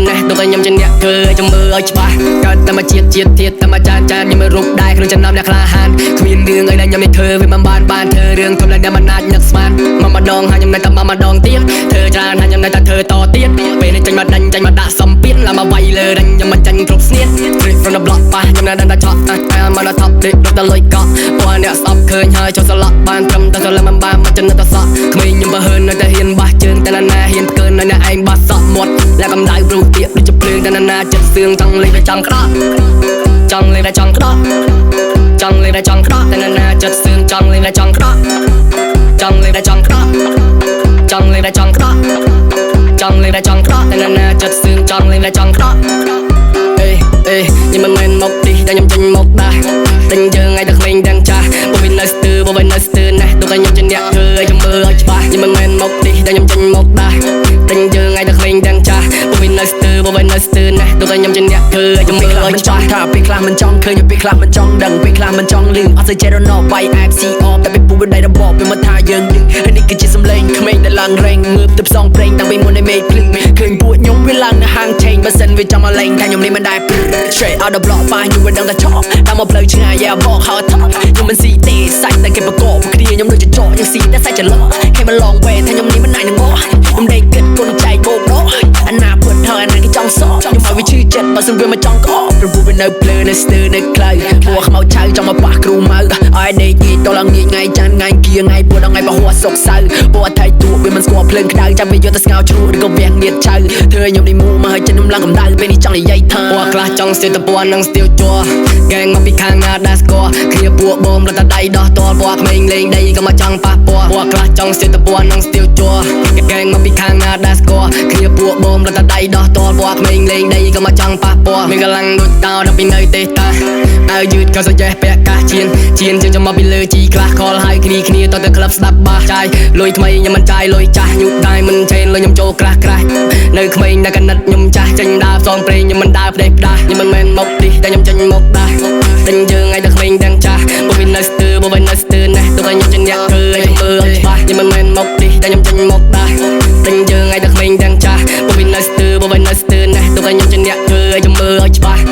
ណាស់ទុកឲ្យខ្ញុំជាអ្នកធ្វើឲ្យចាំមើលឲ្យច្បាស់កើតតែមកជាតិទៀតតែមកចានខ្ញុំមិនរូបដែរក្នុងចំណោមអ្នកក្លាហានគ្មានរឿងអីដែលខ្ញុំមិនធ្វើវាមិនបានធ្វើរឿងធំដែលមិនអាចនឹកស្មានមកម្ដងហើយខ្ញុំនៅតែមកម្ដងទៀតធ្វើច្រើនហើយខ្ញុំនៅតែធ្វើតទៀតពេលនេះចេញមកដាច់ចេញមកដាក់សំពៀនឡើងមកវាយលើដាច់ខ្ញុំមិនចាញ់គ្រប់ស្នៀត Straight from the block ប៉ះខ្ញុំនៅតែឆក់I'm on the top ទេរត់ទៅលុយកក់ព្រោះអ្នកស្អប់ឃើញហើយចូលស្លក់បានត្រឹមតែស្លឹមមិនបានមកចំណិតទៅសក់ក្មេងខ្ញុំបើហឺននៅតែហ៊ានបះជើងតែណាហ៊ានកើននៅអ្នកឯងបះសក់មាត់และកំដៅព្រោះទៀកដូចជាភ្លើងតែណាចិត្តសឿងចង់លេងតែចង់ក្តក់ចង់លេងតែចង់ក្តក់ចង់លេងតែចង់ក្តក់តែណាចិត្តសឿងចង់លេងតែចង់ក្តក់ចង់លេងតែចង់ក្តក់ចង់លេងតែចង់ក្តក់ចង់លេងតែចង់ក្តក់តែណាចិត្តសឿងចង់លេងតែចង់ក្តក់ខ្ញុំមិនមែនមកទីតែខ្ញុំចេញមកដែរតែយើងឲ្យតែក្មេងទាំងចាស់បើវិញនៅស្ទើណាស់ទុកឲ្យខ្ញុំជាអ្នកធ្វើឲ្យចាំមើលឲ្យច្បាស់ខ្ញុំមិនមែនមកទីតែខ្ញុំចេញមកដែរតែយើងឲ្យតែក្មេងទាំងចាស់បើវិញនៅស្ទើណាស់ទុកឲ្យខ្ញុំជាអ្នកធ្វើឲ្យចាំមើលឲ្យច្បាស់ថាពេលខ្លះមិនចង់ឃើញពេលខ្លះមិនចង់ដឹងពេលខ្លះមិនចង់លឺអត់ស្អីចេះរណោបាយ FC អបតែពេលពូដៃរបបវាមកថាយើងយឺហើយនេះគឺជាសំឡេងក្មេងដែលឡើងរែងងើបទៅផ្សងប្រេងតាំងពីមុនឲ្យមេឃភ្លឺឃើញពួកខ្ញុំវាឡើងនៅហាងឆេងបើសិនវាចង់មកលេងថាខ្ញុំនេះមិនដែរ Straight out the block ប៉ះខ្ញុំមិនដឹងតែឆក់តាមមកផ្លូវឆ្ងាយយ៉ាបកហៅថប់ខ្ញុំមិនស៊ីទេសាច់តែគេបកកគ្នាខ្ញុំដូចចកខ្ញុំស៊ីតែសាច់ចន្លោះគេមកឡងវេថាខ្ញុំនេះមិនណៃនឹងងខ្ញុំដេកគិតគុណចែកបោកដោអាណាពុតហើយអាណាគេចង់សក់ខ្ញុំឲ្យវាឈឺចិត្តបើសិនវាមកចង់ក្អកព្រោះវានៅភ្លើនៅស្ទើនៅខ្លៅពួកខ្មៅឆៅចង់មកប៉ះគ្រូម៉ៅឲ្យដេកយីតឡើងងាយថ្ងៃច័ន្ទថ្ងៃគៀថ្ងៃពួតដល់ថ្ងៃបោះហួសុកសៅពួកអថៃទួវាមិនស្គាល់ភ្លើងក្តៅចាំវាយកទៅស្ងោជ្រូកឬក៏វាំងមៀតឆៅធ្វើឲ្យខ្ញុំនេះមូមកឲ្យចិត្តខ្ញុំឡើងកម្ដៅពេលនេះចង់និយាយថាពួកខ្លះចង់ស្ទើរតពួននឹងស្ទាវជ័រកែងមកពីខាងណាដាស្គាល់គ្នាពួកបងរត់តែដៃដោះតលពួកក្មេងលេងដីក៏មកចង់ប៉ះពាល់ពួកខ្លះចង់ស្ទើរតពួននឹងស្ទាវជ័រកែងមកពីខាងណាដាស្គាល់គ្នាពួកបងរត់តែដៃដោះតលពួកក្មេងលេងដីក៏មកចង់ប៉ះពាល់មានកម្លាំងដូចតោដល់ពីនៅទេតាឲ្យយឺតក៏សចេះពាក់កាសជៀនចាំមកពីលើជីខ្លះខលហើយគ្នាតទៅក្លឹបស្ដាប់បាសចាយលុយថ្មីខ្ញុំមិនចាយលុយចាស់ញូដៃមិនឆេនលុយខ្ញុំចូលក្រាស់នៅក្មេងតែកណិតខ្ញុំចាស់ចេញដើរផ្សងព្រេងខ្ញុំមិនដើរផ្ដេសផ្ដាស់ខ្ញុំមិនមែនមកទីតែខ្ញុំចេញមកដែរតែយើងឲ្យតែក្មេងទាំងចាស់បើវិញនៅស្ទើណាស់ទុកឲ្យខ្ញុំជាអ្នកធ្វើឲ្យចាំមើលឲ្យច្បាស់ខ្ញុំមិនមែនមកទីតែខ្ញុំចេញមកដែរតែយើងឲ្យតែក្មេងទាំងចាស់បើវិញនៅស្ទើណាស់ទុកឲ្យខ្ញុំជាអ្នកធ្វើឲ្យចាំមើលឲ្យច្បាស់